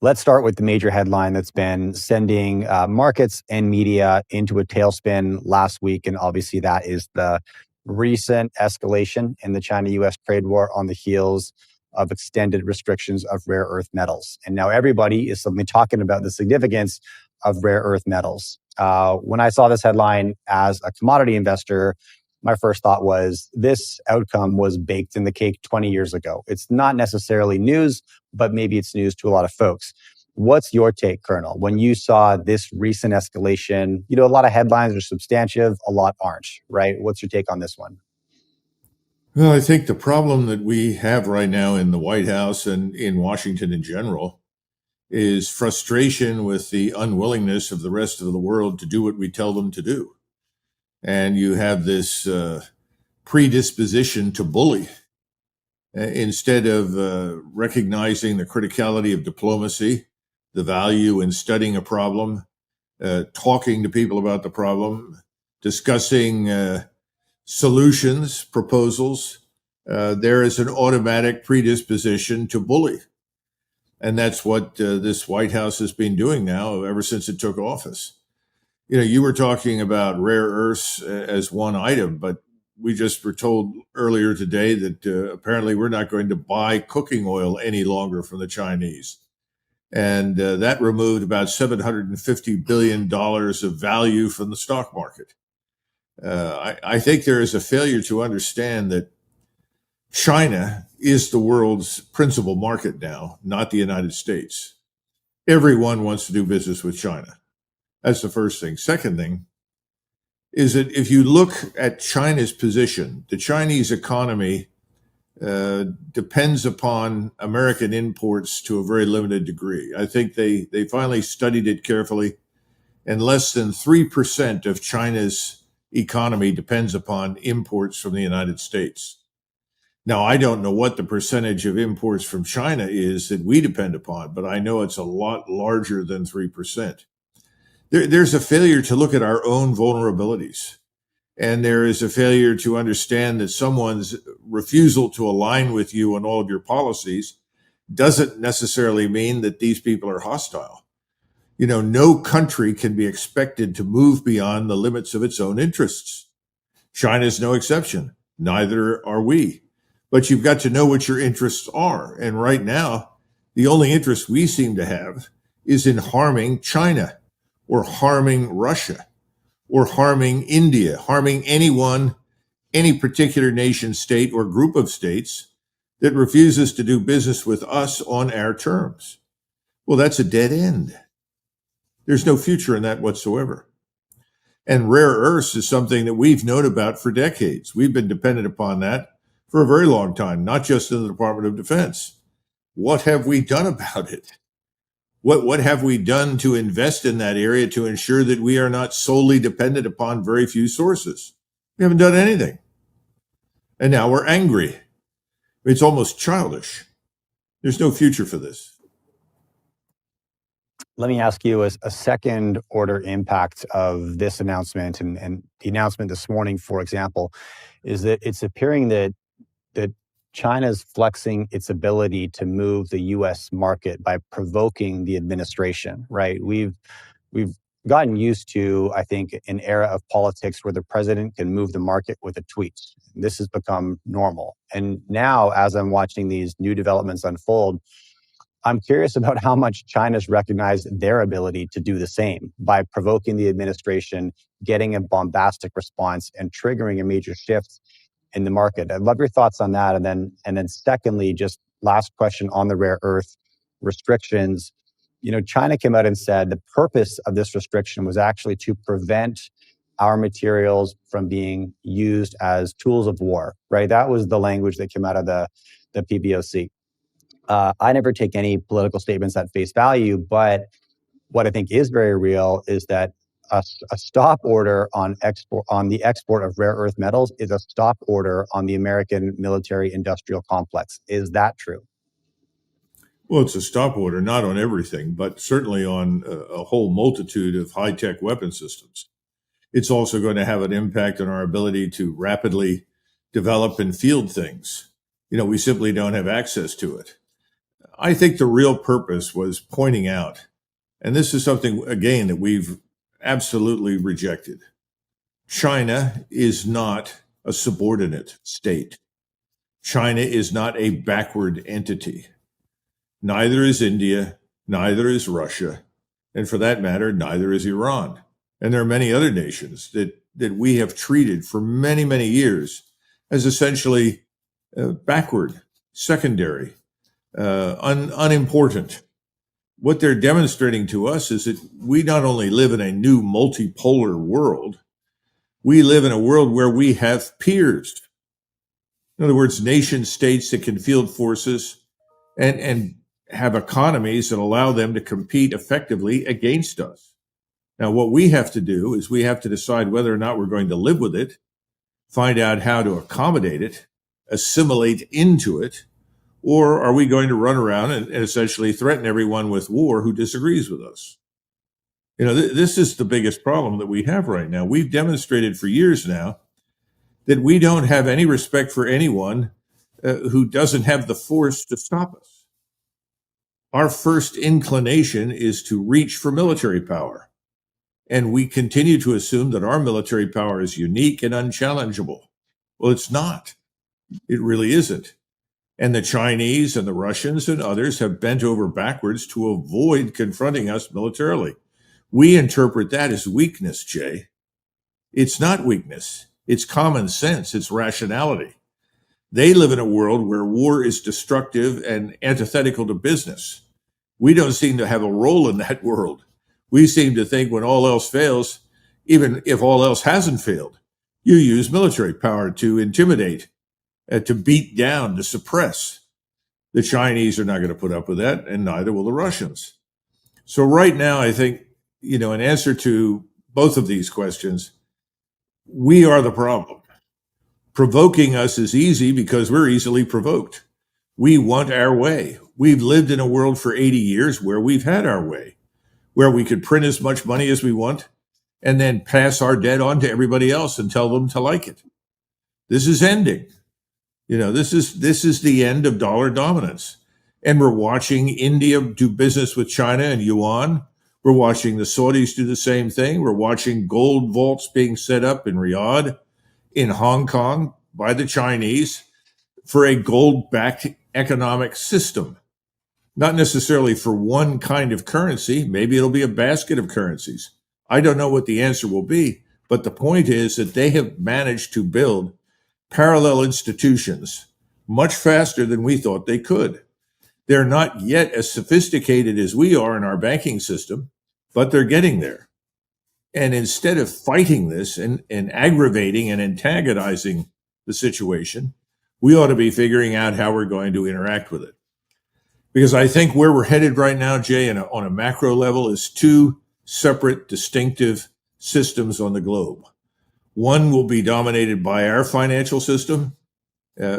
Let's start with the major headline that's been sending markets and media into a tailspin last week. And obviously, that is the recent escalation in the China-US trade war on the heels of extended restrictions of rare earth metals. And now everybody is suddenly talking about the significance of rare earth metals. When I saw this headline as a commodity investor, my first thought was this outcome was baked in the cake 20 years ago. It's not necessarily news, but maybe it's news to a lot of folks. What's your take, Colonel, when you saw this recent escalation? You know, a lot of headlines are substantive, a lot aren't, right? What's your take on this one? Well, I think the problem that we have right now in the White House and in Washington in general is frustration with the unwillingness of the rest of the world to do what we tell them to do. And you have this predisposition to bully instead of recognizing the criticality of diplomacy, the value in studying a problem, talking to people about the problem, discussing solutions, proposals. There is an automatic predisposition to bully. And that's what this White House has been doing now ever since it took office. You know, you were talking about rare earths as one item, but we just were told earlier today that apparently we're not going to buy cooking oil any longer from the Chinese. And that removed about $750 billion of value from the stock market. I think there is a failure to understand that China is the world's principal market now, not the United States. Everyone wants to do business with China. That's the first thing. Second thing is that if you look at China's position, the Chinese economy depends upon American imports to a very limited degree. I think they finally studied it carefully, and less than 3% of China's economy depends upon imports from the United States. Now, I don't know what the percentage of imports from China is that we depend upon, but I know it's a lot larger than 3%. There's a failure to look at our own vulnerabilities. And there is a failure to understand that someone's refusal to align with you on all of your policies doesn't necessarily mean that these people are hostile. You know, no country can be expected to move beyond the limits of its own interests. China is no exception. Neither are we. But you've got to know what your interests are. And right now, the only interest we seem to have is in harming China, or harming Russia, or harming India, harming anyone, any particular nation state or group of states that refuses to do business with us on our terms. Well, that's a dead end. There's no future in that whatsoever. And rare earths is something that we've known about for decades. We've been dependent upon that for a very long time, not just in the Department of Defense. What have we done about it? What have we done to invest in that area to ensure that we are not solely dependent upon very few sources? We haven't done anything. And now we're angry. It's almost childish. There's no future for this. Let me ask you a second order impact of this announcement and the announcement this morning, for example, is that it's appearing that China's flexing its ability to move the U.S. market by provoking the administration, right? We've gotten used to, I think, an era of politics where the president can move the market with a tweet. This has become normal. And now, as I'm watching these new developments unfold, I'm curious about how much China's recognized their ability to do the same by provoking the administration, getting a bombastic response, and triggering a major shift in the market. I'd love your thoughts on that. And then secondly, just last question on the rare earth restrictions. You know, China came out and said the purpose of this restriction was actually to prevent our materials from being used as tools of war, right? That was the language that came out of the PBOC. I never take any political statements at face value, but what I think is very real is that a stop order on the export of rare earth metals is a stop order on the American military industrial complex. Is that true? Well, it's a stop order, not on everything, but certainly on a whole multitude of high-tech weapon systems. It's also going to have an impact on our ability to rapidly develop and field things. You know, we simply don't have access to it. I think the real purpose was pointing out, and this is something, again, that we've absolutely rejected. China is not a subordinate state. China is not a backward entity. Neither is India, neither is Russia, and for that matter, neither is Iran. And there are many other nations that we have treated for many, many years as essentially backward, secondary, unimportant. What they're demonstrating to us is that we not only live in a new multipolar world, we live in a world where we have peers. In other words, nation states that can field forces and have economies that allow them to compete effectively against us. Now, what we have to do is we have to decide whether or not we're going to live with it, find out how to accommodate it, assimilate into it, or are we going to run around and essentially threaten everyone with war who disagrees with us? This is the biggest problem that we have right now. We've demonstrated for years now that we don't have any respect for anyone who doesn't have the force to stop us. Our first inclination is to reach for military power. And we continue to assume that our military power is unique and unchallengeable. Well, it's not. It really isn't. And the Chinese and the Russians and others have bent over backwards to avoid confronting us militarily. We interpret that as weakness, Jay. It's not weakness. It's common sense. It's rationality. They live in a world where war is destructive and antithetical to business. We don't seem to have a role in that world. We seem to think when all else fails, even if all else hasn't failed, you use military power to intimidate, to beat down, to suppress. The Chinese are not going to put up with that, and neither will the Russians. So right now, I think, in answer to both of these questions, we are the problem. Provoking us is easy because we're easily provoked. We want our way. We've lived in a world for 80 years where we've had our way, where we could print as much money as we want and then pass our debt on to everybody else and tell them to like it. This is ending. This is the end of dollar dominance. And we're watching India do business with China and yuan. We're watching the Saudis do the same thing. We're watching gold vaults being set up in Riyadh, in Hong Kong by the Chinese for a gold-backed economic system. Not necessarily for one kind of currency. Maybe it'll be a basket of currencies. I don't know what the answer will be, but the point is that they have managed to build parallel institutions much faster than we thought they could. They're not yet as sophisticated as we are in our banking system, but they're getting there. And instead of fighting this and aggravating and antagonizing the situation, we ought to be figuring out how we're going to interact with it. Because I think where we're headed right now, Jay, on a macro level, is two separate, distinctive systems on the globe. One will be dominated by our financial system,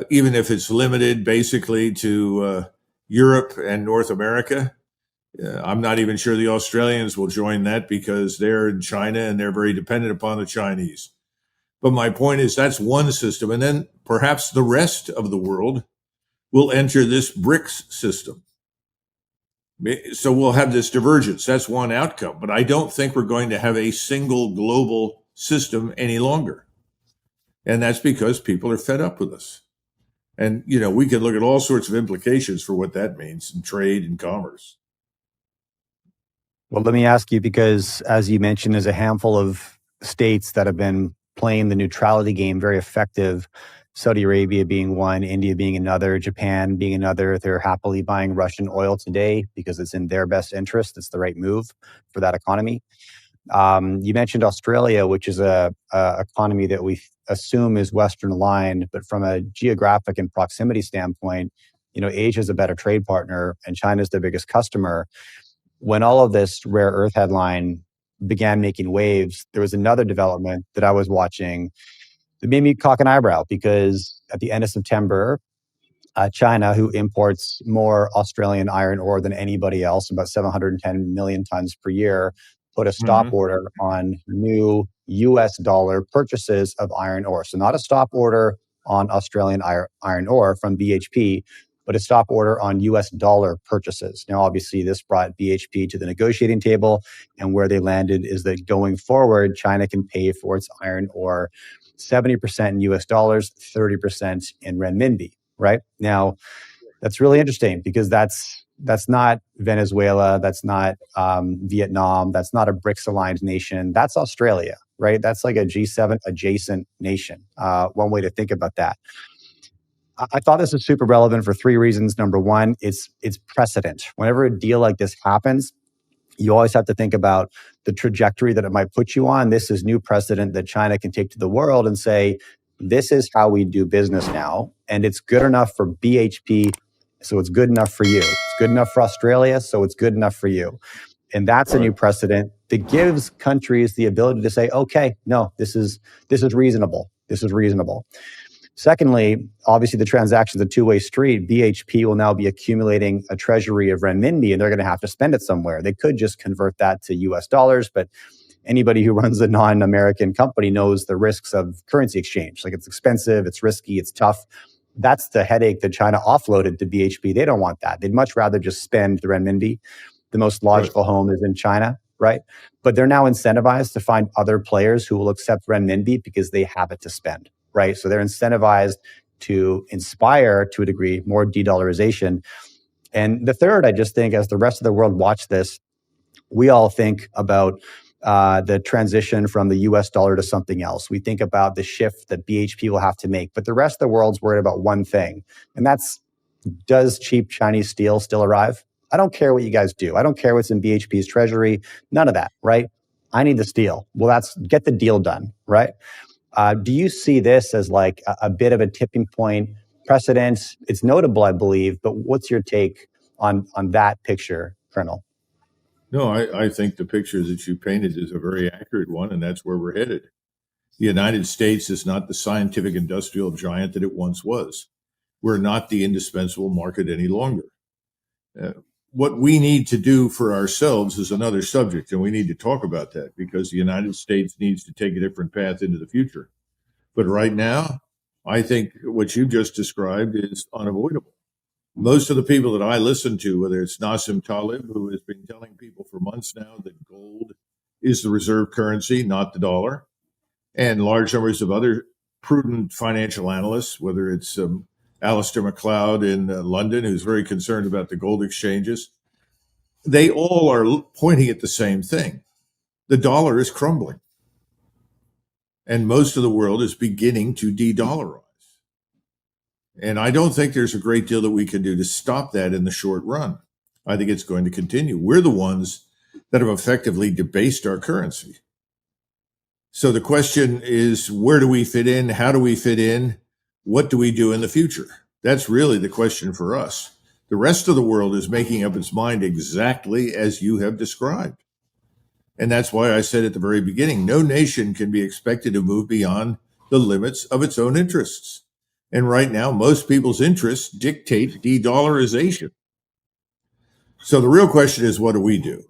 even if it's limited basically to Europe and North America. I'm not even sure the Australians will join that because they're in China and they're very dependent upon the Chinese. But my point is that's one system. And then perhaps the rest of the world will enter this BRICS system. So we'll have this divergence. That's one outcome. But I don't think we're going to have a single global system any longer. And that's because people are fed up with us. And, we could look at all sorts of implications for what that means in trade and commerce. Well, let me ask you, because as you mentioned, there's a handful of states that have been playing the neutrality game very effective. Saudi Arabia being one, India being another, Japan being another. They're happily buying Russian oil today because it's in their best interest. It's the right move for that economy. You mentioned Australia, which is a economy that we assume is Western aligned, but from a geographic and proximity standpoint, Asia is a better trade partner and China is their biggest customer. When all of this rare earth headline began making waves, there was another development that I was watching that made me cock an eyebrow, because at the end of September, China, who imports more Australian iron ore than anybody else, about 710 million tons per year, put a stop order on new US dollar purchases of iron ore. So not a stop order on Australian iron ore from BHP, but a stop order on US dollar purchases. Now, obviously, this brought BHP to the negotiating table, and where they landed is that going forward, China can pay for its iron ore 70% in US dollars, 30% in renminbi, right? Now, that's really interesting because that's not Venezuela, that's not Vietnam, that's not a BRICS aligned nation. That's Australia, right? That's like a G7 adjacent nation. One way to think about that. I thought this was super relevant for three reasons. Number one, it's precedent. Whenever a deal like this happens, you always have to think about the trajectory that it might put you on. This is new precedent that China can take to the world and say, this is how we do business now. And it's good enough for BHP, so it's good enough for you. It's good enough for Australia, so it's good enough for you. And that's a new precedent that gives countries the ability to say, okay, no, this is reasonable. This is reasonable. Secondly, obviously the transaction's a two-way street. BHP will now be accumulating a treasury of renminbi, and they're going to have to spend it somewhere. They could just convert that to US dollars, but anybody who runs a non-American company knows the risks of currency exchange. Like, it's expensive, it's risky, it's tough. That's the headache that China offloaded to BHP. They don't want that. They'd much rather just spend the renminbi. The most logical home is in China, right? But they're now incentivized to find other players who will accept renminbi because they have it to spend, right? So they're incentivized to inspire, to a degree, more de-dollarization. And the third, I just think, as the rest of the world watch this, we all think about the transition from the US dollar to something else. We think about the shift that BHP will have to make. But the rest of the world's worried about one thing, and that's, does cheap Chinese steel still arrive? I don't care what you guys do. I don't care what's in BHP's treasury. None of that, right? I need the steel. Well, that's, get the deal done, right? Do you see this as like a bit of a tipping point precedent? It's notable, I believe, but what's your take on that picture, Colonel? No, I think the picture that you painted is a very accurate one, and that's where we're headed. The United States is not the scientific industrial giant that it once was. We're not the indispensable market any longer. What we need to do for ourselves is another subject, and we need to talk about that because the United States needs to take a different path into the future. But right now, I think what you just described is unavoidable. Most of the people that I listen to, whether it's Nassim Taleb, who has been telling people for months now that gold is the reserve currency, not the dollar, and large numbers of other prudent financial analysts, whether it's Alistair MacLeod in London, who's very concerned about the gold exchanges, they all are pointing at the same thing. The dollar is crumbling. And most of the world is beginning to de-dollarize. And I don't think there's a great deal that we can do to stop that in the short run. I think it's going to continue. We're the ones that have effectively debased our currency. So the question is, where do we fit in? How do we fit in? What do we do in the future? That's really the question for us. The rest of the world is making up its mind exactly as you have described. And that's why I said at the very beginning, no nation can be expected to move beyond the limits of its own interests. And right now, most people's interests dictate de-dollarization. So the real question is, what do we do?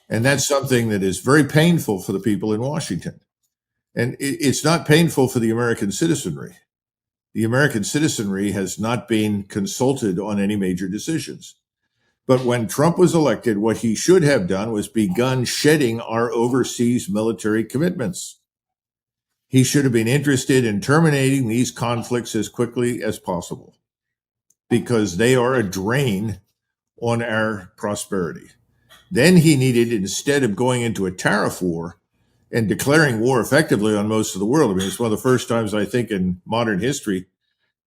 And that's something that is very painful for the people in Washington. And it's not painful for the American citizenry. The American citizenry has not been consulted on any major decisions. But when Trump was elected, what he should have done was begun shedding our overseas military commitments. He should have been interested in terminating these conflicts as quickly as possible because they are a drain on our prosperity. Then he needed, instead of going into a tariff war and declaring war effectively on most of the world, I mean, it's one of the first times I think in modern history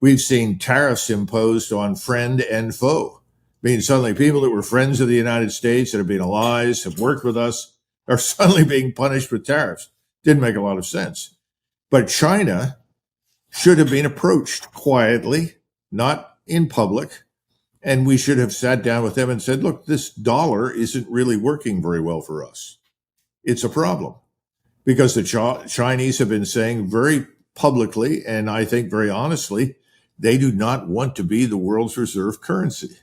we've seen tariffs imposed on friend and foe. I mean, suddenly people that were friends of the United States that have been allies, have worked with us, are suddenly being punished with tariffs. Didn't make a lot of sense. But China should have been approached quietly, not in public, and we should have sat down with them and said, look, this dollar isn't really working very well for us. It's a problem because the Chinese have been saying very publicly, and I think very honestly, they do not want to be the world's reserve currency.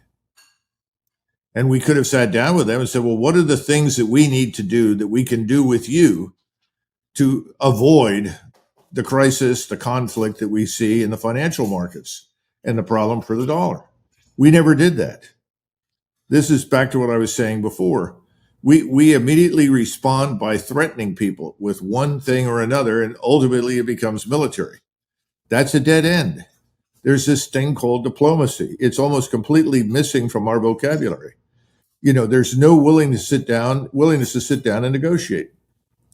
And we could have sat down with them and said, well, what are the things that we need to do that we can do with you to avoid the crisis, the conflict that we see in the financial markets and the problem for the dollar? We never did that. This is back to what I was saying before. We immediately respond by threatening people with one thing or another, and ultimately it becomes military. That's a dead end. There's this thing called diplomacy. It's almost completely missing from our vocabulary. There's no willingness to sit down and negotiate.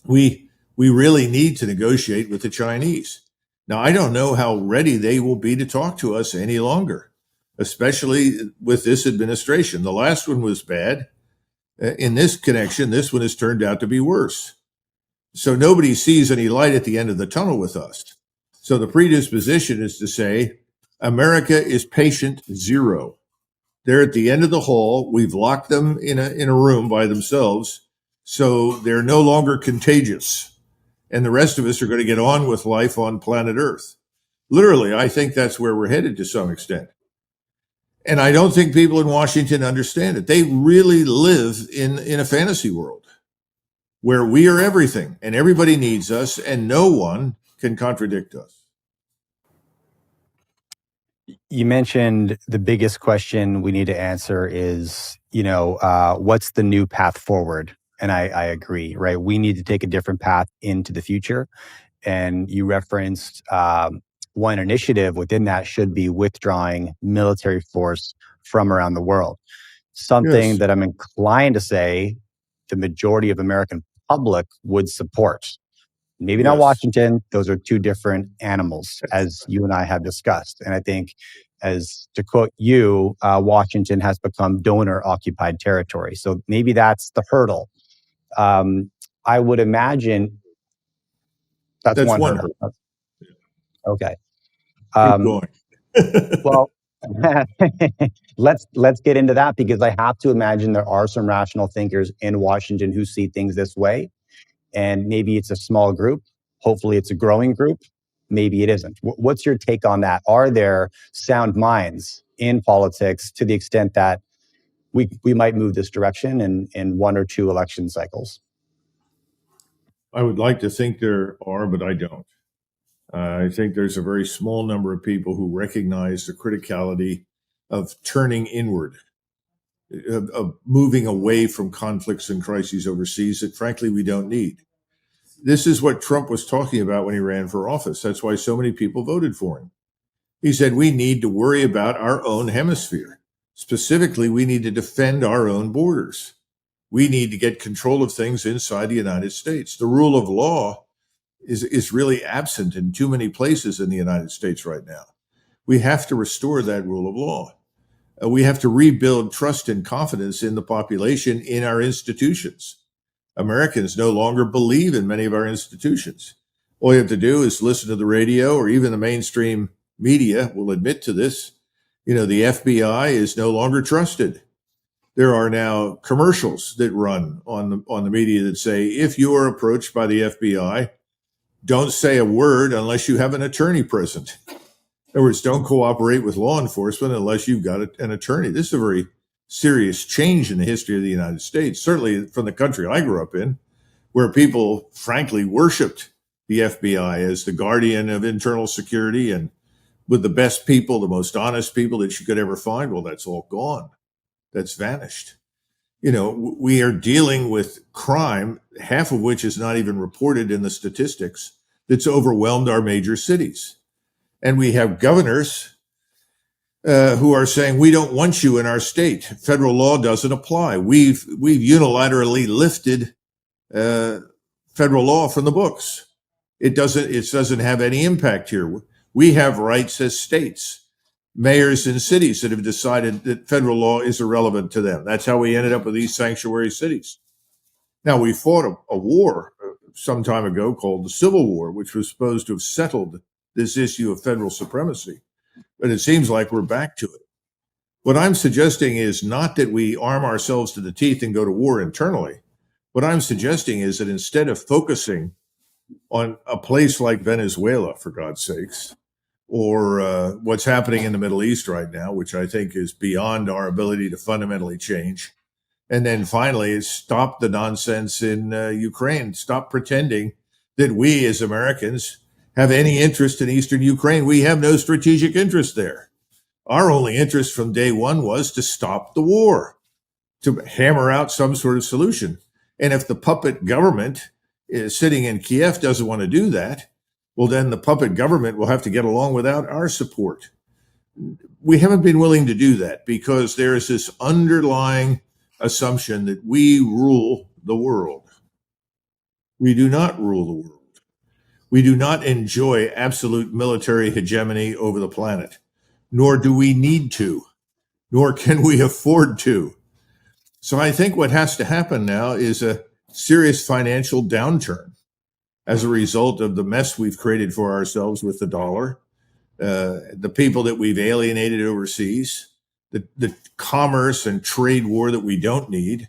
We really need to negotiate with the Chinese. Now, I don't know how ready they will be to talk to us any longer, especially with this administration. The last one was bad. In this connection, this one has turned out to be worse. So nobody sees any light at the end of the tunnel with us. So the predisposition is to say, America is patient zero. They're at the end of the hall. We've locked them in a room by themselves, so they're no longer contagious. And the rest of us are going to get on with life on planet Earth. Literally, I think that's where we're headed to some extent. And I don't think people in Washington understand it. They really live in a fantasy world where we are everything and everybody needs us and no one can contradict us. You mentioned the biggest question we need to answer is, what's the new path forward? And I agree, right? We need to take a different path into the future. And you referenced one initiative within that should be withdrawing military force from around the world. Something Yes. that I'm inclined to say the majority of American public would support. Maybe not Yes. Washington. Those are two different animals, as you and I have discussed. And I think, as to quote you, Washington has become donor-occupied territory. So maybe that's the hurdle. I would imagine that's one hurdle. Okay. Keep going. Well, let's get into that, because I have to imagine there are some rational thinkers in Washington who see things this way. And maybe it's a small group. Hopefully it's a growing group. Maybe it isn't. What's your take on that? Are there sound minds in politics to the extent that we might move this direction in one or two election cycles? I would like to think there are, but I don't. I think there's a very small number of people who recognize the criticality of turning inward, of moving away from conflicts and crises overseas that, frankly, we don't need. This is what Trump was talking about when he ran for office. That's why so many people voted for him. He said, we need to worry about our own hemisphere. Specifically, we need to defend our own borders. We need to get control of things inside the United States. The rule of law is really absent in too many places in the United States right now. We have to restore that rule of law. We have to rebuild trust and confidence in the population, in our institutions. Americans no longer believe in many of our institutions. All you have to do is listen to the radio, or even the mainstream media will admit to this. The FBI is no longer trusted. There are now commercials that run on the media that say, if you are approached by the FBI, don't say a word unless you have an attorney present. In other words, don't cooperate with law enforcement unless you've got an attorney. This is a very serious change in the history of the United States, certainly from the country I grew up in, where people, frankly, worshiped the FBI as the guardian of internal security and with the best people, the most honest people that you could ever find. Well, that's all gone. That's vanished. We are dealing with crime, half of which is not even reported in the statistics, that's overwhelmed our major cities. And we have governors who are saying, we don't want you in our state. Federal law doesn't apply. We've unilaterally lifted federal law from the books. It doesn't have any impact here. We have rights as states. Mayors in cities that have decided that federal law is irrelevant to them. That's how we ended up with these sanctuary cities. Now, we fought a war some time ago called the Civil War, which was supposed to have settled this issue of federal supremacy. But it seems like we're back to it. What I'm suggesting is not that we arm ourselves to the teeth and go to war internally. What I'm suggesting is that instead of focusing on a place like Venezuela, for God's sakes, or what's happening in the Middle East right now, which I think is beyond our ability to fundamentally change. And then finally, stop the nonsense in Ukraine. Stop pretending that we as Americans have any interest in Eastern Ukraine. We have no strategic interest there. Our only interest from day one was to stop the war, to hammer out some sort of solution. And if the puppet government is sitting in Kiev doesn't want to do that, well, then the puppet government will have to get along without our support. We haven't been willing to do that because there is this underlying assumption that we rule the world. We do not rule the world. We do not enjoy absolute military hegemony over the planet, nor do we need to, nor can we afford to. So I think what has to happen now is a serious financial downturn as a result of the mess we've created for ourselves with the dollar, the people that we've alienated overseas, the commerce and trade war that we don't need.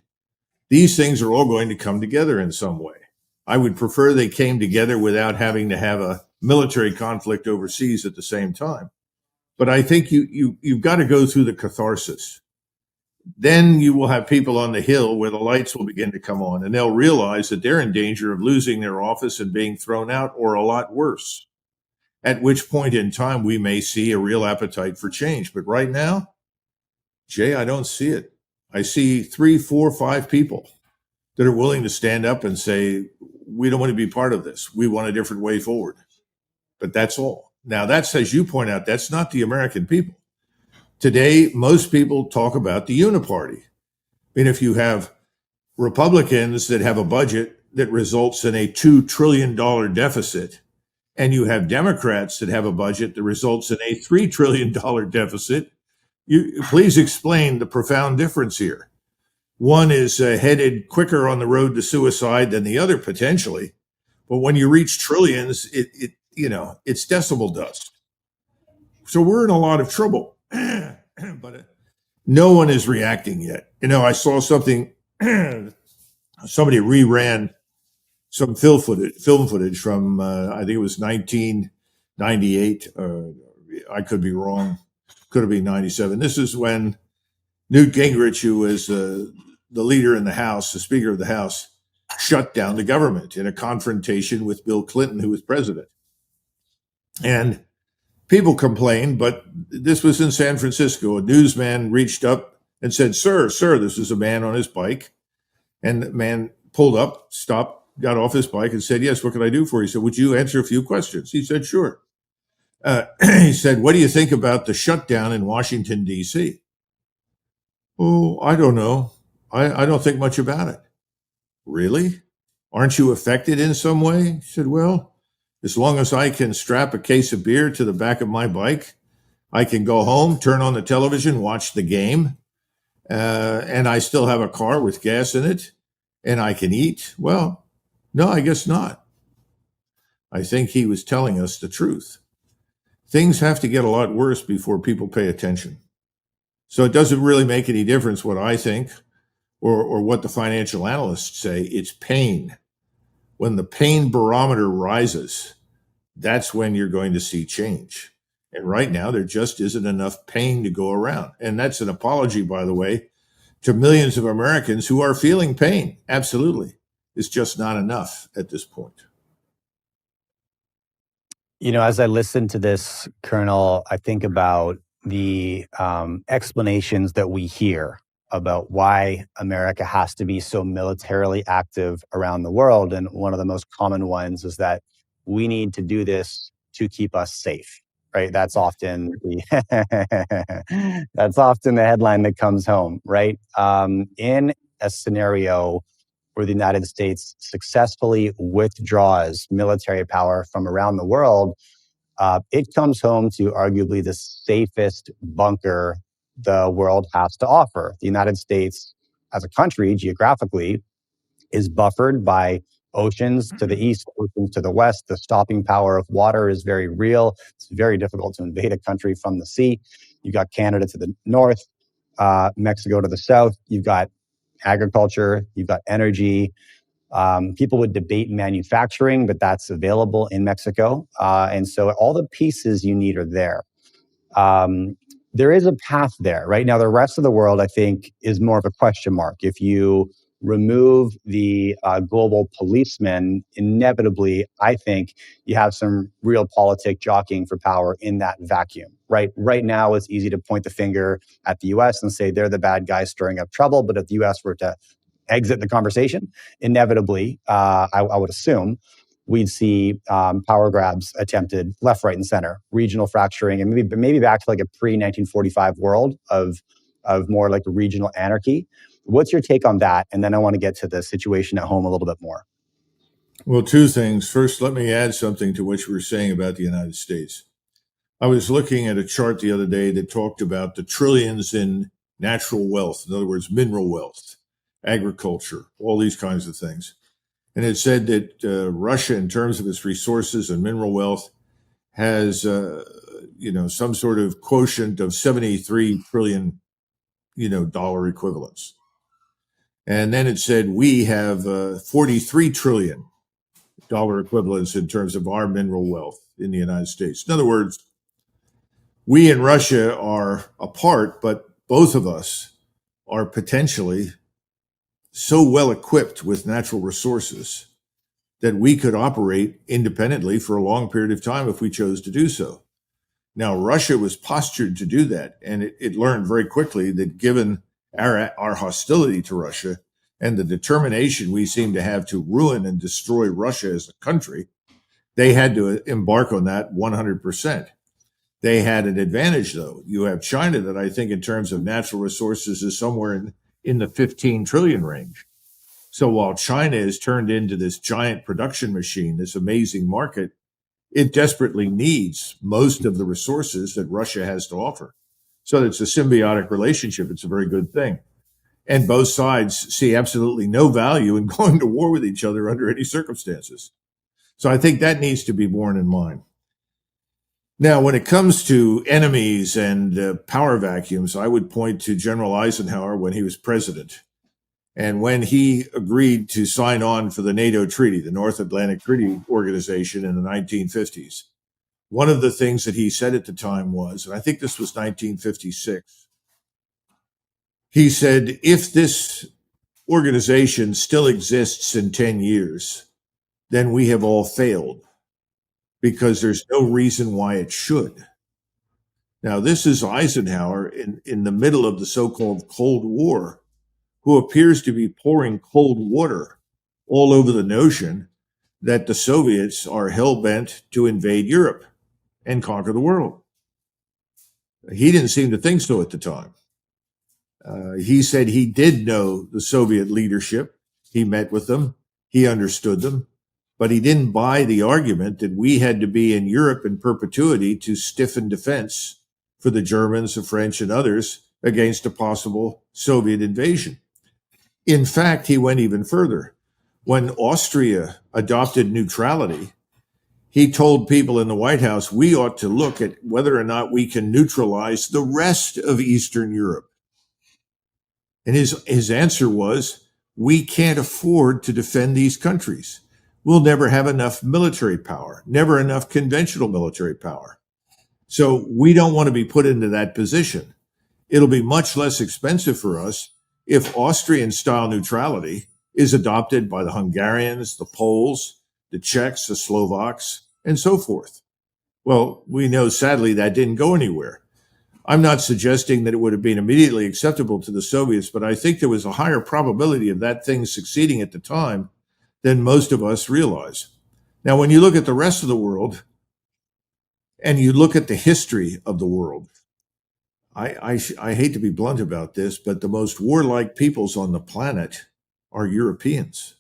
These things are all going to come together in some way. I would prefer they came together without having to have a military conflict overseas at the same time. But I think you've got to go through the catharsis. Then you will have people on the hill where the lights will begin to come on, and they'll realize that they're in danger of losing their office and being thrown out, or a lot worse. At which point in time we may see a real appetite for change. But right now, Jay, I don't see it. I see 3, 4, 5 people that are willing to stand up and say, we don't want to be part of this. We want a different way forward. But that's all. Now, that's, as you point out, that's not the American people. Today, most people talk about the uniparty. I mean, if you have Republicans that have a budget that results in a $2 trillion deficit, and you have Democrats that have a budget that results in a $3 trillion deficit, please explain the profound difference here. One is headed quicker on the road to suicide than the other, potentially. But when you reach trillions, it's decibel dust. So we're in a lot of trouble. But no one is reacting yet. I saw something, somebody reran some film footage from, I think it was 1998. I could be wrong. Could have been 97. This is when Newt Gingrich, who was the leader in the House, the Speaker of the House, shut down the government in a confrontation with Bill Clinton, who was president. And people complained, but this was in San Francisco. A newsman reached up and said, sir, this is a man on his bike. And the man pulled up, stopped, got off his bike and said, yes, what can I do for you? He said, would you answer a few questions? He said, sure. He said, what do you think about the shutdown in Washington, D.C.? Oh, I don't know. I don't think much about it. Really? Aren't you affected in some way? He said, well, as long as I can strap a case of beer to the back of my bike, I can go home, turn on the television, watch the game, and I still have a car with gas in it, and I can eat. Well, no, I guess not. I think he was telling us the truth. Things have to get a lot worse before people pay attention. So it doesn't really make any difference what I think or what the financial analysts say. It's pain. When the pain barometer rises, that's when you're going to see change. And right now, there just isn't enough pain to go around. And that's an apology, by the way, to millions of Americans who are feeling pain. Absolutely. It's just not enough at this point. As I listen to this, Colonel, I think about the explanations that we hear about why America has to be so militarily active around the world. And one of the most common ones is that we need to do this to keep us safe, right? That's often that's often the headline that comes home, right? In a scenario where the United States successfully withdraws military power from around the world, it comes home to arguably the safest bunker the world has to offer. The United States, as a country, geographically, is buffered by oceans to the east, oceans to the west. The stopping power of water is very real. It's very difficult to invade a country from the sea. You've got Canada to the north, Mexico to the south. You've got agriculture, you've got energy. People would debate manufacturing, but that's available in Mexico. And so all the pieces you need are there. There is a path there. Right now, the rest of the world, I think, is more of a question mark. If you remove the global policeman, inevitably, I think you have some real politic jockeying for power in that vacuum. Right now, it's easy to point the finger at the U.S. and say they're the bad guys stirring up trouble. But if the U.S. were to exit the conversation, inevitably, I would assume we'd see power grabs attempted left, right, and center, regional fracturing, and maybe back to like a pre-1945 world of more like regional anarchy. What's your take on that? And then I want to get to the situation at home a little bit more. Well, two things. First, let me add something to what you were saying about the United States. I was looking at a chart the other day that talked about the trillions in natural wealth, in other words, mineral wealth, agriculture, all these kinds of things. And it said that Russia, in terms of its resources and mineral wealth, has some sort of quotient of 73 trillion dollar equivalents. And then it said we have 43 trillion dollar equivalents in terms of our mineral wealth in the United States. In other words, we and Russia are apart, but both of us are potentially so well equipped with natural resources that we could operate independently for a long period of time if we chose to do so. Now, Russia was postured to do that, and it learned very quickly that given our hostility to Russia and the determination we seem to have to ruin and destroy Russia as a country, they had to embark on that 100%. They had an advantage, though. You have China that I think in terms of natural resources is somewhere in the 15 trillion range. So while China has turned into this giant production machine, this amazing market, it desperately needs most of the resources that Russia has to offer. So it's a symbiotic relationship. It's a very good thing. And both sides see absolutely no value in going to war with each other under any circumstances. So I think that needs to be borne in mind. Now, when it comes to enemies and power vacuums, I would point to General Eisenhower when he was president. And when he agreed to sign on for the NATO treaty, the North Atlantic Treaty Organization in the 1950s, one of the things that he said at the time was, and I think this was 1956, he said, if this organization still exists in 10 years, then we have all failed because there's no reason why it should. Now, this is Eisenhower in the middle of the so-called Cold War, who appears to be pouring cold water all over the notion that the Soviets are hell-bent to invade Europe and conquer the world. He didn't seem to think so at the time. He said he did know the Soviet leadership. He met with them. He understood them. But he didn't buy the argument that we had to be in Europe in perpetuity to stiffen defense for the Germans, the French, and others against a possible Soviet invasion. In fact, he went even further. When Austria adopted neutrality, he told people in the White House, we ought to look at whether or not we can neutralize the rest of Eastern Europe. And his answer was, we can't afford to defend these countries. We'll never have enough military power, never enough conventional military power. So we don't want to be put into that position. It'll be much less expensive for us if Austrian-style neutrality is adopted by the Hungarians, the Poles, the Czechs, the Slovaks, and so forth. Well, we know, sadly, that didn't go anywhere. I'm not suggesting that it would have been immediately acceptable to the Soviets, but I think there was a higher probability of that thing succeeding at the time than most of us realize. Now, when you look at the rest of the world and you look at the history of the world, I hate to be blunt about this, but the most warlike peoples on the planet are Europeans.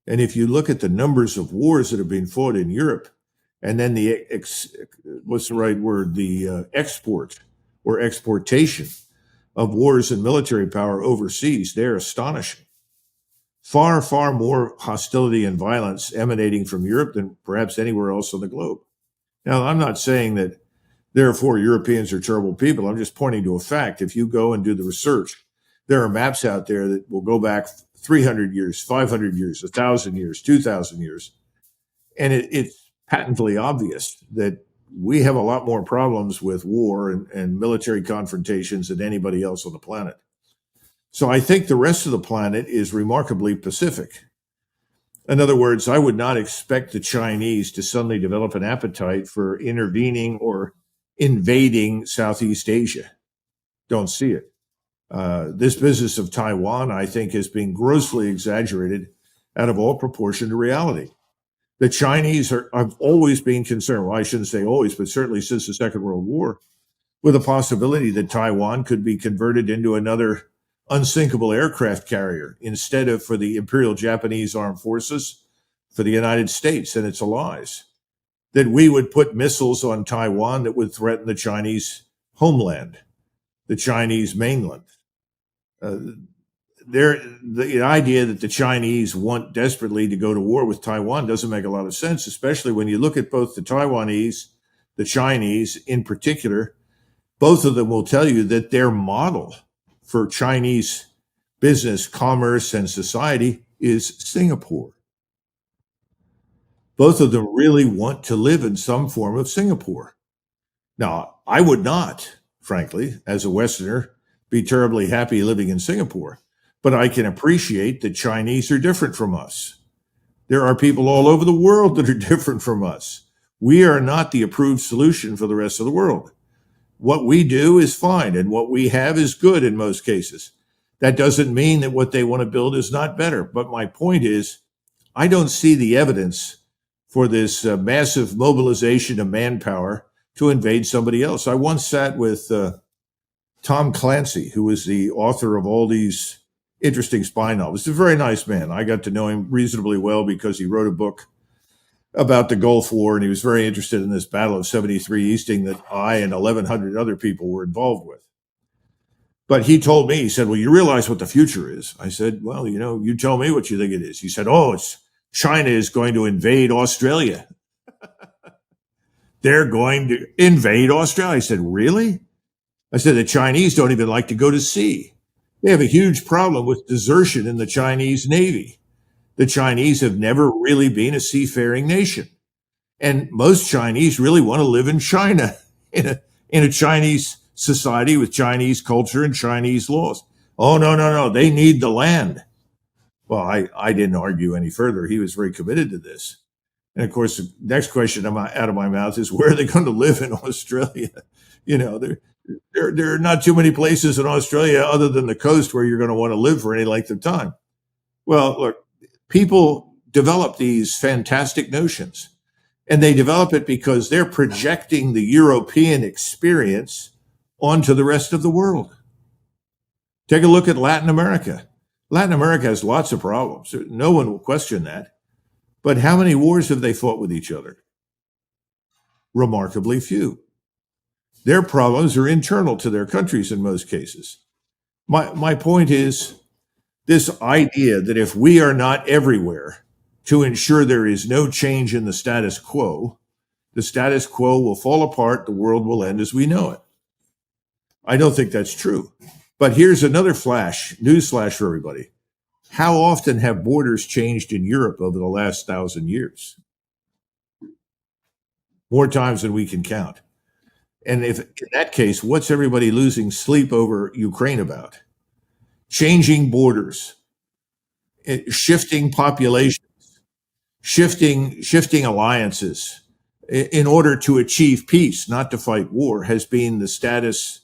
And if you look at the numbers of wars that have been fought in Europe, and then the export or exportation of wars and military power overseas, they're astonishing. Far, far more hostility and violence emanating from Europe than perhaps anywhere else on the globe. Now, I'm not saying that therefore Europeans are terrible people. I'm just pointing to a fact. If you go and do the research, there are maps out there that will go back 300 years, 500 years, 1,000 years, 2,000 years. And it's patently obvious that we have a lot more problems with war and military confrontations than anybody else on the planet. So I think the rest of the planet is remarkably pacific. In other words, I would not expect the Chinese to suddenly develop an appetite for intervening or invading Southeast Asia. Don't see it. This business of Taiwan, I think, has been grossly exaggerated out of all proportion to reality. The Chinese have always been concerned, well, I shouldn't say always, but certainly since the Second World War, with the possibility that Taiwan could be converted into another unsinkable aircraft carrier instead of for the Imperial Japanese Armed Forces, for the United States and its allies. That we would put missiles on Taiwan that would threaten the Chinese homeland, the Chinese mainland. The idea that the Chinese want desperately to go to war with Taiwan doesn't make a lot of sense, especially when you look at both the Taiwanese, the Chinese in particular. Both of them will tell you that their model for Chinese business, commerce, and society is Singapore. Both of them really want to live in some form of Singapore. Now, I would not, frankly, as a Westerner, be terribly happy living in Singapore, but I can appreciate that Chinese are different from us. There are people all over the world that are different from us. We are not the approved solution for the rest of the world. What we do is fine, and what we have is good in most cases. That doesn't mean that what they want to build is not better. But my point is, I don't see the evidence for this massive mobilization of manpower to invade somebody else. I once sat with Tom Clancy, who is the author of all these interesting spy novels. He's a very nice man. I got to know him reasonably well because he wrote a book about the Gulf War, and he was very interested in this Battle of 73 Easting that I and 1,100 other people were involved with. But he told me, he said, well, you realize what the future is. I said, well, you tell me what you think it is. He said, it's China is going to invade Australia. They're going to invade Australia. I said, really? I said, the Chinese don't even like to go to sea. They have a huge problem with desertion in the Chinese Navy. The Chinese have never really been a seafaring nation. And most Chinese really want to live in China, in a Chinese society with Chinese culture and Chinese laws. Oh, no. They need the land. Well, I didn't argue any further. He was very committed to this. And of course, the next question out of my mouth is, where are they going to live in Australia? There are not too many places in Australia other than the coast where you're going to want to live for any length of time. Well, look, people develop these fantastic notions, and they develop it because they're projecting the European experience onto the rest of the world. Take a look at Latin America. Latin America has lots of problems. No one will question that. But how many wars have they fought with each other? Remarkably few. Their problems are internal to their countries in most cases. My point is this idea that if we are not everywhere to ensure there is no change in the status quo will fall apart, the world will end as we know it. I don't think that's true. But here's another news flash for everybody. How often have borders changed in Europe over the last 1,000 years? More times than we can count. And if in that case, what's everybody losing sleep over Ukraine about? Changing borders, shifting populations, shifting alliances in order to achieve peace, not to fight war, has been the status,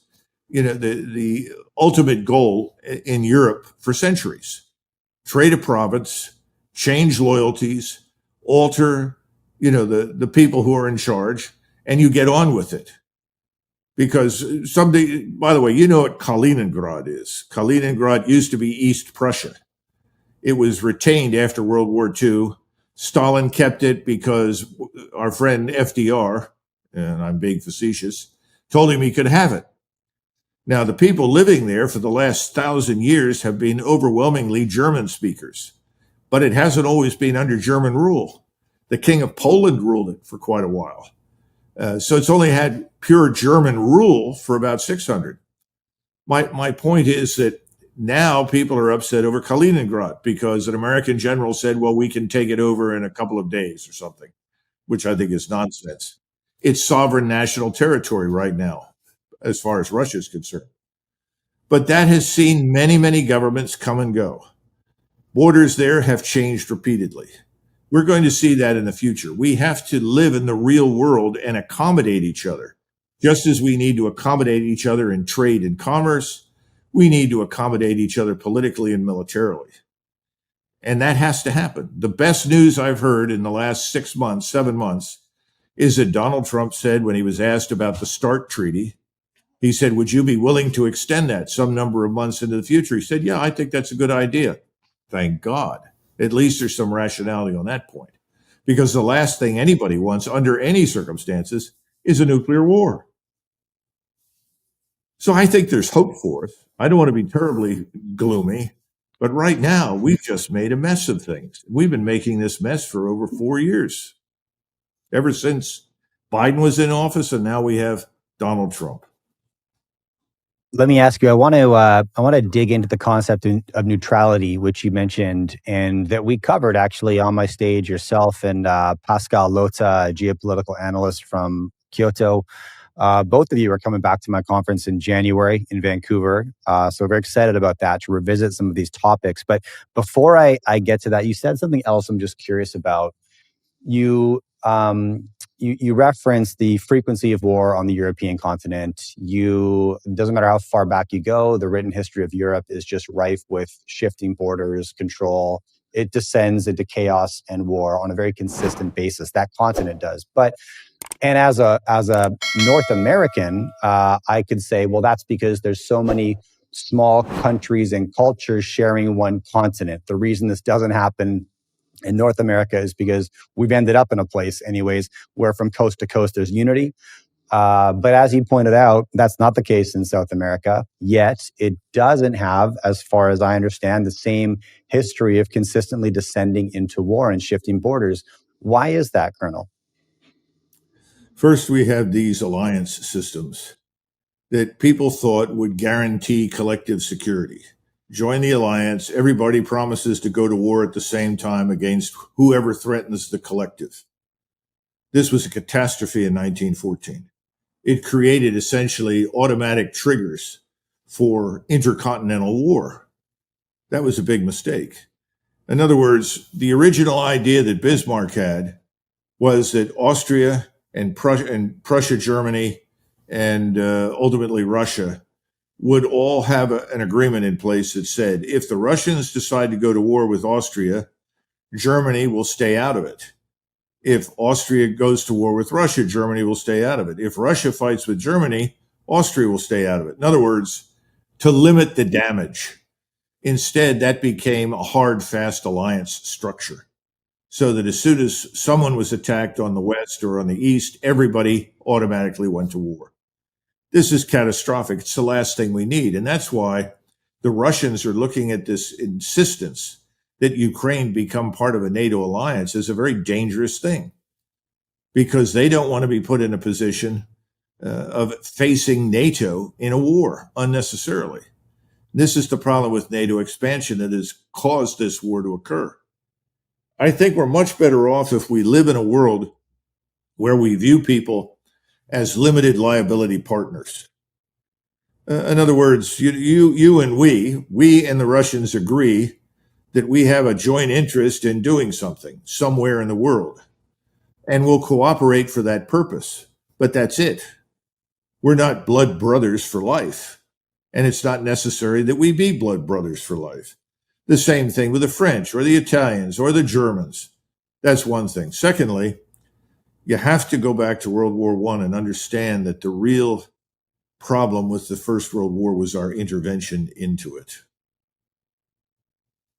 the ultimate goal in Europe for centuries. Trade a province, change loyalties, alter, the people who are in charge, and you get on with it. Because someday, by the way, you know what Kaliningrad is. Kaliningrad used to be East Prussia. It was retained after World War II. Stalin kept it because our friend FDR, and I'm being facetious, told him he could have it. Now, the people living there for the last 1,000 years have been overwhelmingly German speakers, but it hasn't always been under German rule. The King of Poland ruled it for quite a while. So it's only had pure German rule for about 600. My point is that now people are upset over Kaliningrad because an American general said, well, we can take it over in a couple of days or something, which I think is nonsense. It's sovereign national territory right now, as far as Russia is concerned. But that has seen many, many governments come and go. Borders there have changed repeatedly. We're going to see that in the future. We have to live in the real world and accommodate each other. Just as we need to accommodate each other in trade and commerce, we need to accommodate each other politically and militarily. And that has to happen. The best news I've heard in the last 6 months, 7 months, is that Donald Trump said when he was asked about the START treaty, he said, would you be willing to extend that some number of months into the future? He said, yeah, I think that's a good idea. Thank God. At least there's some rationality on that point. Because the last thing anybody wants under any circumstances is a nuclear war. So I think there's hope for us. I don't want to be terribly gloomy, but right now we've just made a mess of things. We've been making this mess for over 4 years, ever since Biden was in office, and now we have Donald Trump. Let me ask you. I want to dig into the concept of neutrality, which you mentioned, and that we covered actually on my stage. Yourself and Pascal Lota, a geopolitical analyst from Kyoto. Both of you are coming back to my conference in January in Vancouver, so very excited about that to revisit some of these topics. But before I get to that, you said something else. I'm just curious about. You referenced the frequency of war on the European continent. It doesn't matter how far back you go, the written history of Europe is just rife with shifting borders, control. It descends into chaos and war on a very consistent basis. That continent does. And as a North American, I could say, well, that's because there's so many small countries and cultures sharing one continent. The reason this doesn't happen in North America is because we've ended up in a place, anyways, where from coast to coast there's unity. But as you pointed out, that's not the case in South America. Yet it doesn't have, as far as I understand, the same history of consistently descending into war and shifting borders. Why is that, Colonel? First, we have these alliance systems that people thought would guarantee collective security. Join the alliance, everybody promises to go to war at the same time against whoever threatens the collective. This was a catastrophe in 1914. It created essentially automatic triggers for intercontinental war. That was a big mistake. In other words, the original idea that Bismarck had was that Austria and Prussia, Germany, and ultimately Russia would all have an agreement in place that said, if the Russians decide to go to war with Austria, Germany will stay out of it. If Austria goes to war with Russia, Germany will stay out of it. If Russia fights with Germany, Austria will stay out of it. In other words, to limit the damage. Instead, that became a hard, fast alliance structure. So that as soon as someone was attacked on the west or on the east, everybody automatically went to war. This is catastrophic. It's the last thing we need. And that's why the Russians are looking at this insistence that Ukraine become part of a NATO alliance as a very dangerous thing, because they don't want to be put in a position of facing NATO in a war unnecessarily. This is the problem with NATO expansion that has caused this war to occur. I think we're much better off if we live in a world where we view people as limited liability partners. In other words, you and we and the Russians agree that we have a joint interest in doing something somewhere in the world, and we'll cooperate for that purpose. But that's it. We're not blood brothers for life, and it's not necessary that we be blood brothers for life. The same thing with the French or the Italians or the Germans. That's one thing. Secondly, you have to go back to World War I and understand that the real problem with the First World War was our intervention into it.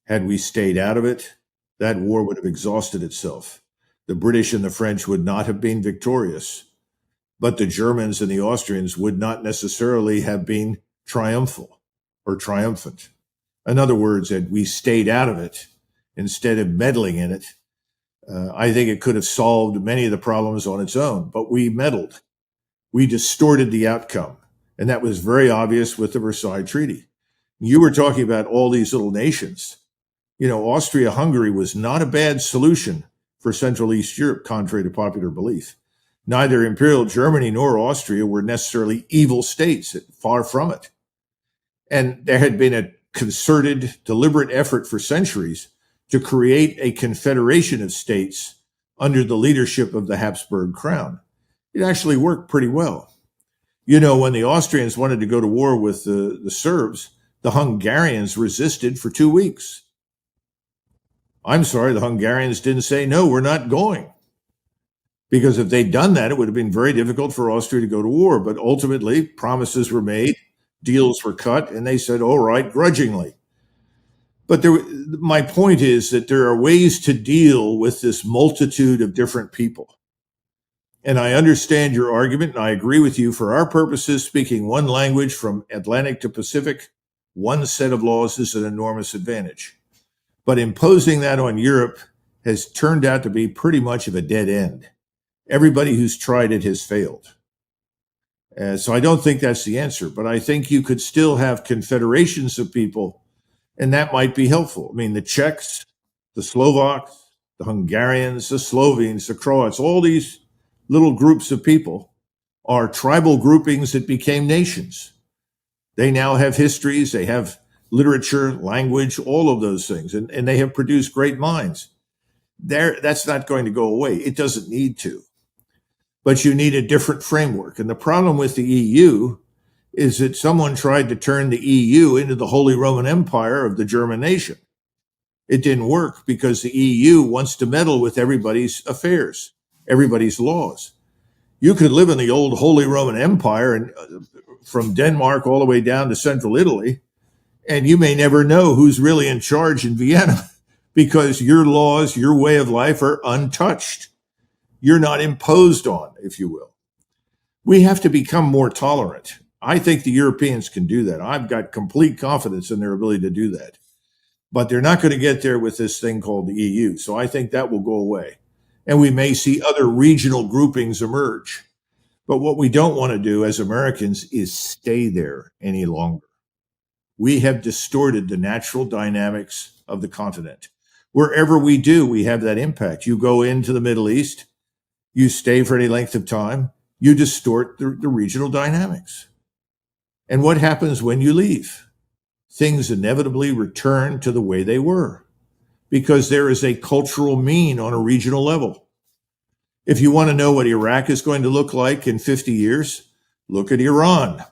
Had we stayed out of it, that war would have exhausted itself. The British and the French would not have been victorious, but the Germans and the Austrians would not necessarily have been triumphal or triumphant. In other words, had we stayed out of it instead of meddling in it, I think it could have solved many of the problems on its own, but we meddled. We distorted the outcome, and that was very obvious with the Versailles Treaty. You were talking about all these little nations. You know, Austria-Hungary was not a bad solution for Central East Europe, contrary to popular belief. Neither Imperial Germany nor Austria were necessarily evil states, far from it. And there had been a concerted, deliberate effort for centuries to create a confederation of states under the leadership of the Habsburg crown. It actually worked pretty well. You know, when the Austrians wanted to go to war with the Serbs, the Hungarians resisted for 2 weeks. I'm sorry, the Hungarians didn't say, no, we're not going. Because if they'd done that, it would have been very difficult for Austria to go to war. But ultimately, promises were made, deals were cut, and they said, all right, grudgingly. But my point is that there are ways to deal with this multitude of different people. And I understand your argument, and I agree with you. For our purposes, speaking one language from Atlantic to Pacific, one set of laws is an enormous advantage. But imposing that on Europe has turned out to be pretty much of a dead end. Everybody who's tried it has failed. So I don't think that's the answer, but I think you could still have confederations of people, and that might be helpful. I mean, the Czechs, the Slovaks, the Hungarians, the Slovenes, the Croats, all these little groups of people are tribal groupings that became nations. They now have histories, they have literature, language, all of those things, and they have produced great minds. That's not going to go away. It doesn't need to. But you need a different framework. And the problem with the EU is that someone tried to turn the EU into the Holy Roman Empire of the German nation. It didn't work because the EU wants to meddle with everybody's affairs, everybody's laws. You could live in the old Holy Roman Empire and from Denmark all the way down to central Italy, and you may never know who's really in charge in Vienna because your laws, your way of life are untouched. You're not imposed on, if you will. We have to become more tolerant. I think the Europeans can do that. I've got complete confidence in their ability to do that. But they're not going to get there with this thing called the EU. So I think that will go away. And we may see other regional groupings emerge. But what we don't want to do as Americans is stay there any longer. We have distorted the natural dynamics of the continent. Wherever we do, we have that impact. You go into the Middle East, you stay for any length of time, you distort the regional dynamics. And what happens when you leave? Things inevitably return to the way they were because there is a cultural mean on a regional level. If you want to know what Iraq is going to look like in 50 years, look at Iran,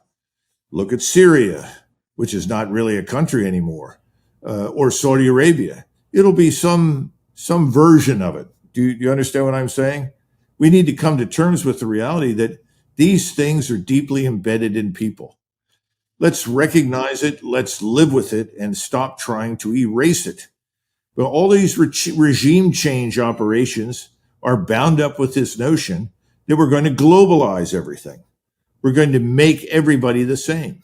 look at Syria, which is not really a country anymore, or Saudi Arabia. It'll be some version of it. Do you understand what I'm saying? We need to come to terms with the reality that these things are deeply embedded in people. Let's recognize it, let's live with it, and stop trying to erase it. But all these regime change operations are bound up with this notion that we're going to globalize everything. We're going to make everybody the same.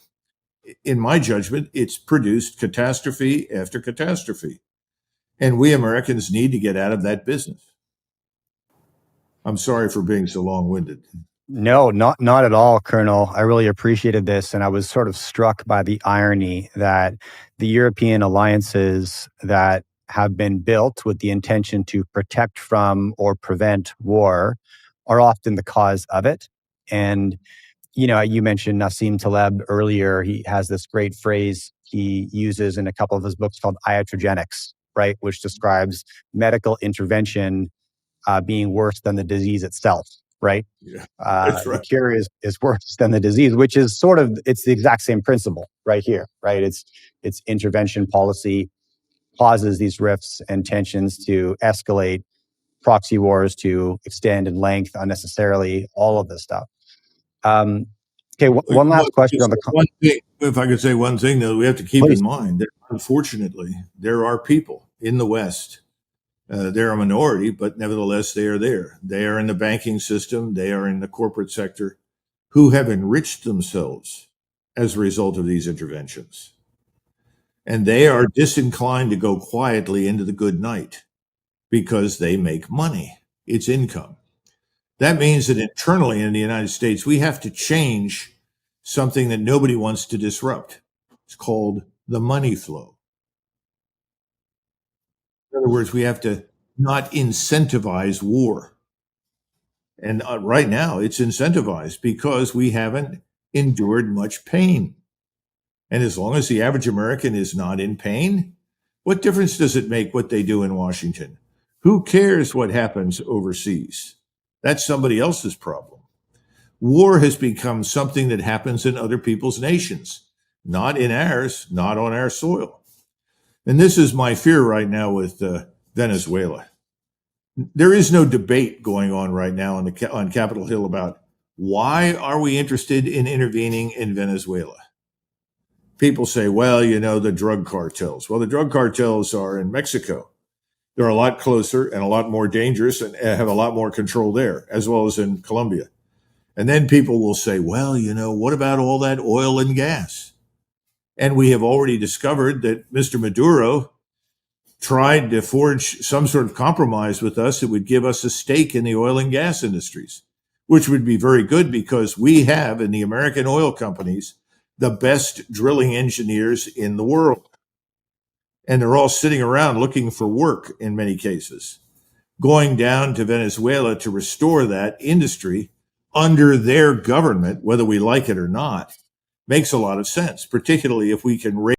In my judgment, it's produced catastrophe after catastrophe. And we Americans need to get out of that business. I'm sorry for being so long-winded. No, not at all, Colonel. I really appreciated this, and I was sort of struck by the irony that the European alliances that have been built with the intention to protect from or prevent war are often the cause of it. And you mentioned Nassim Taleb earlier. He has this great phrase he uses in a couple of his books called iatrogenics, right, which describes medical intervention being worse than the disease itself, right? Yeah, that's The right. cure is worse than the disease, which is it's the exact same principle right here, right? It's intervention policy causes these rifts and tensions to escalate, proxy wars to extend in length unnecessarily, all of this stuff. Okay, one last question on the One thing, if I could say one thing, though, we have to keep please. in mind that unfortunately there are people in the West. They're a minority, but nevertheless, they are there. They are in the banking system. They are in the corporate sector who have enriched themselves as a result of these interventions. And they are disinclined to go quietly into the good night because they make money. It's income. That means that internally in the United States, we have to change something that nobody wants to disrupt. It's called the money flow. In other words, we have to not incentivize war. And right now, it's incentivized because we haven't endured much pain. And as long as the average American is not in pain, what difference does it make what they do in Washington? Who cares what happens overseas? That's somebody else's problem. War has become something that happens in other people's nations, not in ours, not on our soil. And this is my fear right now with Venezuela. There is no debate going on right now on Capitol Hill about why are we interested in intervening in Venezuela. People say, well, the drug cartels. Well, the drug cartels are in Mexico. They're a lot closer and a lot more dangerous and have a lot more control there, as well as in Colombia. And then people will say, well, what about all that oil and gas? And we have already discovered that Mr. Maduro tried to forge some sort of compromise with us that would give us a stake in the oil and gas industries, which would be very good because we have in the American oil companies the best drilling engineers in the world. And they're all sitting around looking for work in many cases. Going down to Venezuela to restore that industry under their government, whether we like it or not, makes a lot of sense, particularly if we can raise